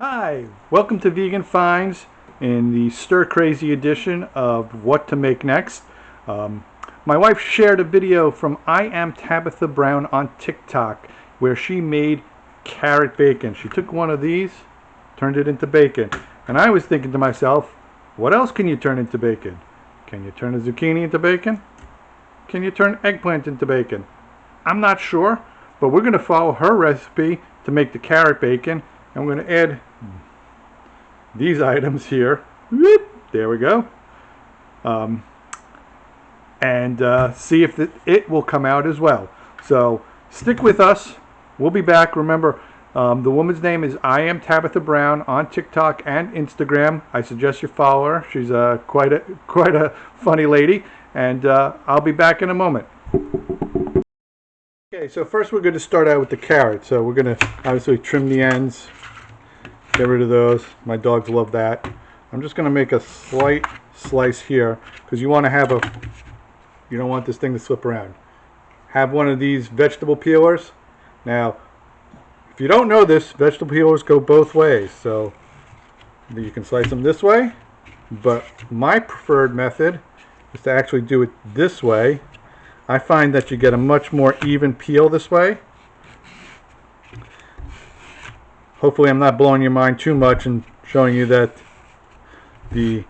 Hi, welcome to Vegan Finds in the stir crazy edition of What to Make Next. My wife shared a video from I Am Tabitha Brown on TikTok where she made carrot bacon. She took one of these, turned it into bacon. And I was thinking to myself, what else can you turn into bacon? Can you turn a zucchini into bacon? Can you turn eggplant into bacon? I'm not sure, but we're going to follow her recipe to make the carrot bacon. And we're going to add these items here. Whoop, there we go. And see if it will come out as well. So stick with us. We'll be back. Remember, the woman's name is I Am Tabitha Brown on TikTok and Instagram. I suggest you follow her. She's quite a funny lady. And I'll be back in a moment. Okay, so first we're going to start out with the carrot. So we're going to obviously trim the ends. Get rid of those. My dogs love that. I'm just going to make a slight slice here because you want to have you don't want this thing to slip around. Have one of these vegetable peelers. Now, if you don't know this, vegetable peelers go both ways. So you can slice them this way, but my preferred method is to actually do it this way. I find that you get a much more even peel this way. Hopefully I'm not blowing your mind too much and showing you that the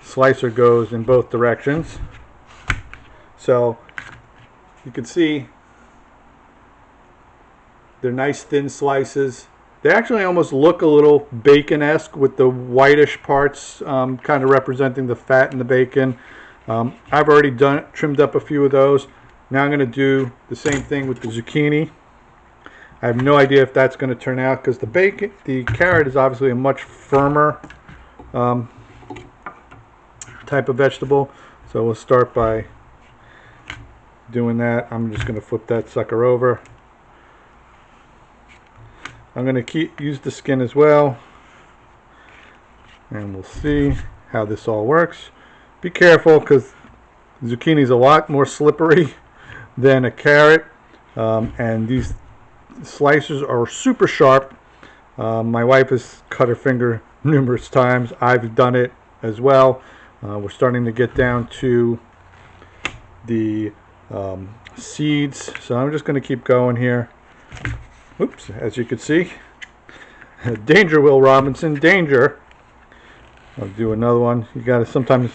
slicer goes in both directions. So you can see they're nice thin slices. They actually almost look a little bacon-esque with the whitish parts kind of representing the fat in the bacon. I've already trimmed up a few of those. Now I'm going to do the same thing with the zucchini. I have no idea if that's going to turn out because the carrot is obviously a much firmer type of vegetable. So we'll start by doing that. I'm just going to flip that sucker over. I'm going to use the skin as well, and we'll see how this all works. Be careful because zucchini is a lot more slippery than a carrot, and these slicers are super sharp. My wife has cut her finger numerous times. I've done it as well. We're starting to get down to the seeds, so I'm just going to keep going here. Oops, as you can see, danger, Will Robinson, danger. I'll do another one. You got to sometimes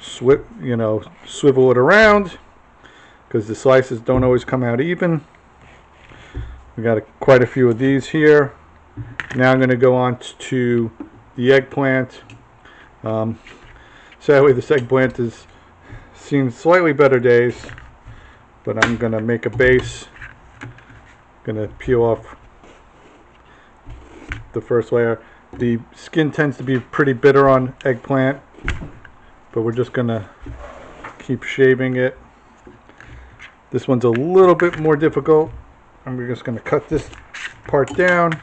swivel it around because the slices don't always come out even. We got quite a few of these here. Now I'm going to go on to the eggplant. Sadly, this eggplant has seen slightly better days, but I'm going to make a base. Going to peel off the first layer. The skin tends to be pretty bitter on eggplant, but we're just going to keep shaving it. This one's a little bit more difficult. I'm just going to cut this part down.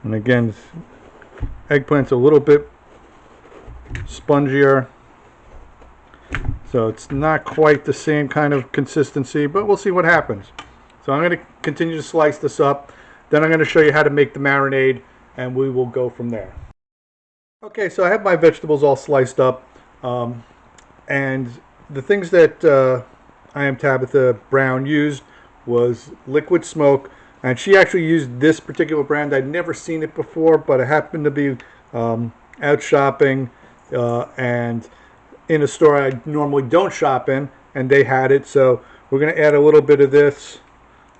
And again, eggplant's a little bit spongier, so it's not quite the same kind of consistency, but we'll see what happens. So I'm going to continue to slice this up. Then I'm going to show you how to make the marinade, and we will go from there. Okay, so I have my vegetables all sliced up, and the things that I Am Tabitha Brown used was liquid smoke, and she actually used this particular brand. I'd never seen it before, but I happened to be out shopping and in a store I normally don't shop in, and they had it. So we're going to add a little bit of this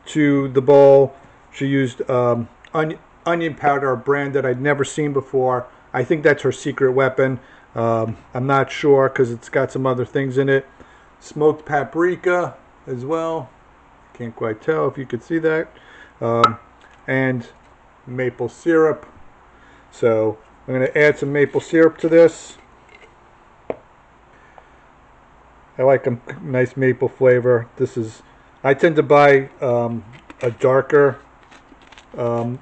to the bowl. She used onion powder, a brand that I'd never seen before. I think that's her secret weapon. I'm not sure because it's got some other things in it. Smoked paprika as well. Can't quite tell if you could see that. And maple syrup. So I'm going to add some maple syrup to this. I like a nice maple flavor. I tend to buy a darker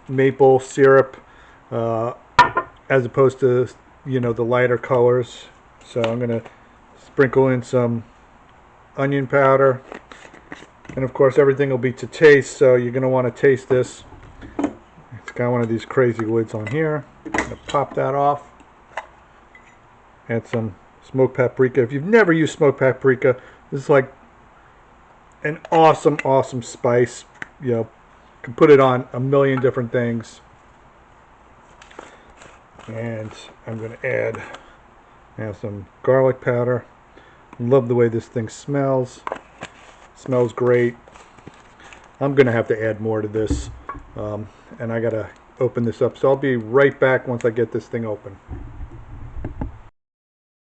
maple syrup as opposed to you know, the lighter colors. So I'm going to sprinkle in some onion powder. And of course everything will be to taste, so you're going to want to taste this. It's got one of these crazy lids on here. I'm going to pop that off. Add some smoked paprika. If you've never used smoked paprika, this is like an awesome, awesome spice. You know, you can put it on a million different things. And I'm going to add some garlic powder. Love the way this thing smells. Smells great. I'm going to have to add more to this. And I got to open this up. So I'll be right back once I get this thing open.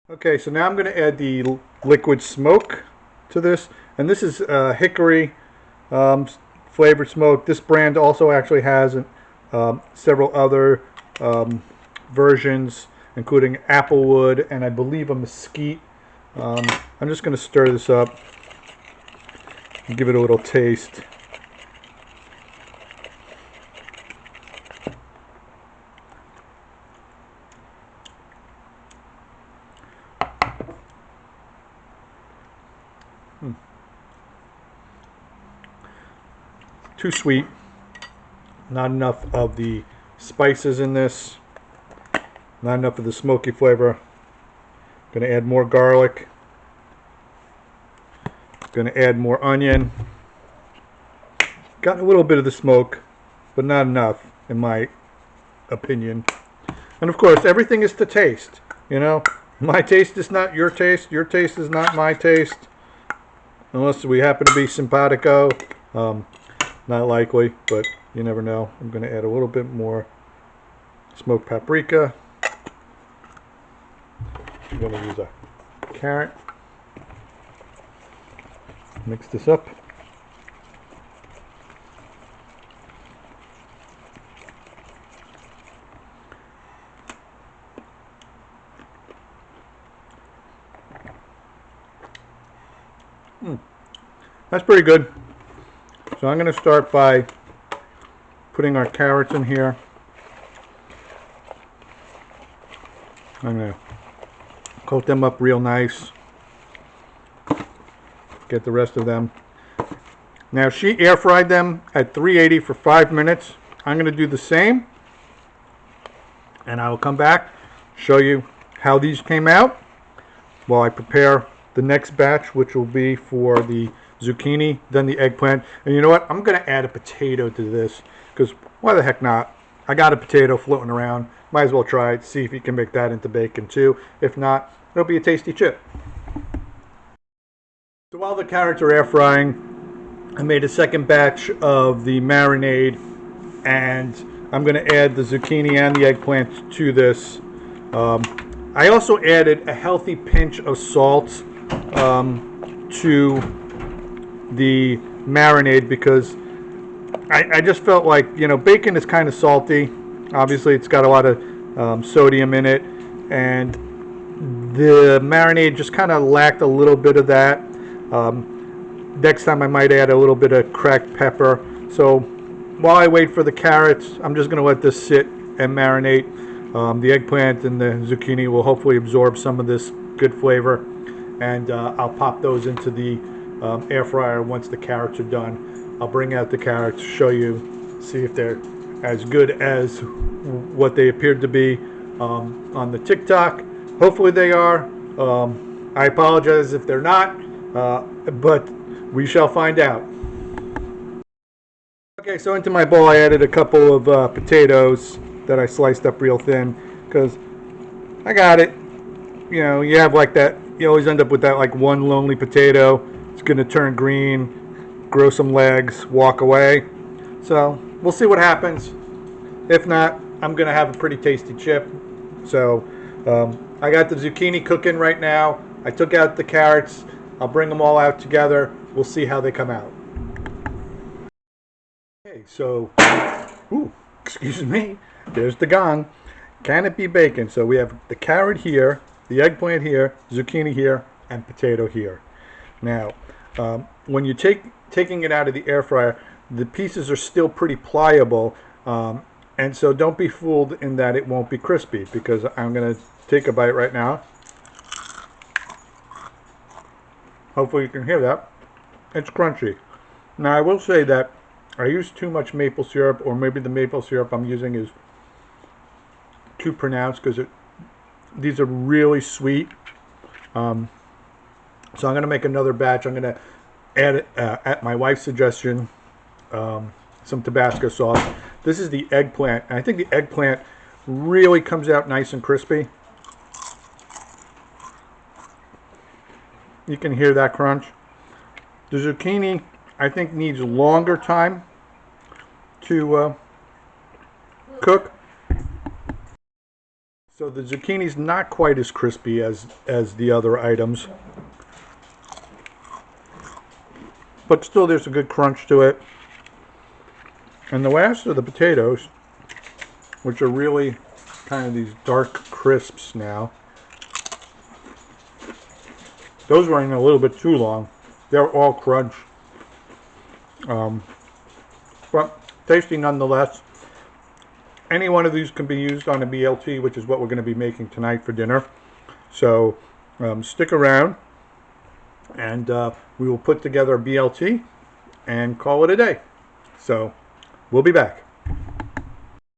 Okay, so now I'm going to add the liquid smoke to this. And this is hickory flavored smoke. This brand also actually has several other versions, including applewood and I believe a mesquite. I'm just going to stir this up and give it a little taste. Too sweet. Not enough of the spices in this. Not enough of the smoky flavor. Going to add more garlic. Going to add more onion. Got a little bit of the smoke, but not enough in my opinion. And of course, everything is to taste. You know, my taste is not your taste. Your taste is not my taste. Unless we happen to be simpatico. Not likely, but you never know. I'm going to add a little bit more smoked paprika. I'm going to use a carrot. Mix this up. That's pretty good. So I'm going to start by putting our carrots in here. I'm going to coat them up real nice. Get the rest of them. Now she air fried them at 380 for 5 minutes. I'm going to do the same. And I will come back, show you how these came out while I prepare the next batch, which will be for the zucchini, then the eggplant. And you know what? I'm going to add a potato to this because why the heck not? I got a potato floating around. Might as well try it, see if you can make that into bacon too. If not, it'll be a tasty chip. So while the carrots are air frying, I made a second batch of the marinade, and I'm going to add the zucchini and the eggplant to this. I also added a healthy pinch of salt to the marinade because I just felt like, you know, bacon is kind of salty. Obviously, it's got a lot of sodium in it, and the marinade just kind of lacked a little bit of that. Next time I might add a little bit of cracked pepper. So while I wait for the carrots, I'm just going to let this sit and marinate. The eggplant and the zucchini will hopefully absorb some of this good flavor, and I'll pop those into the air fryer once the carrots are done. I'll bring out the carrots, show you, see if they're as good as what they appeared to be on the TikTok. Hopefully they are. I apologize if they're not, but we shall find out. Okay, so into my bowl I added a couple of potatoes that I sliced up real thin because I got it. You know, you have like that, you always end up with that like one lonely potato. It's going to turn green, grow some legs, walk away. So we'll see what happens. If not, I'm going to have a pretty tasty chip. So I got the zucchini cooking right now. I took out the carrots. I'll bring them all out together. We'll see how they come out. Okay, so, excuse me. There's the gong. Can it be bacon? So we have the carrot here, the eggplant here, zucchini here, and potato here. Now, when you're taking it out of the air fryer, the pieces are still pretty pliable. And so don't be fooled in that it won't be crispy, because I'm going to take a bite right now. Hopefully you can hear that. It's crunchy. Now I will say that I use too much maple syrup, or maybe the maple syrup I'm using is too pronounced, because these are really sweet. So I'm going to make another batch. I'm going to add, at my wife's suggestion, some Tabasco sauce. This is the eggplant. And I think the eggplant really comes out nice and crispy. You can hear that crunch. The zucchini, I think, needs longer time to cook. So the zucchini's not quite as crispy as the other items. But still, there's a good crunch to it. And the last are the potatoes, which are really kind of these dark crisps now. Those were in a little bit too long. They're all crunch. But tasty nonetheless. Any one of these can be used on a BLT, which is what we're going to be making tonight for dinner. So stick around, and we will put together a BLT and call it a day. So we'll be back.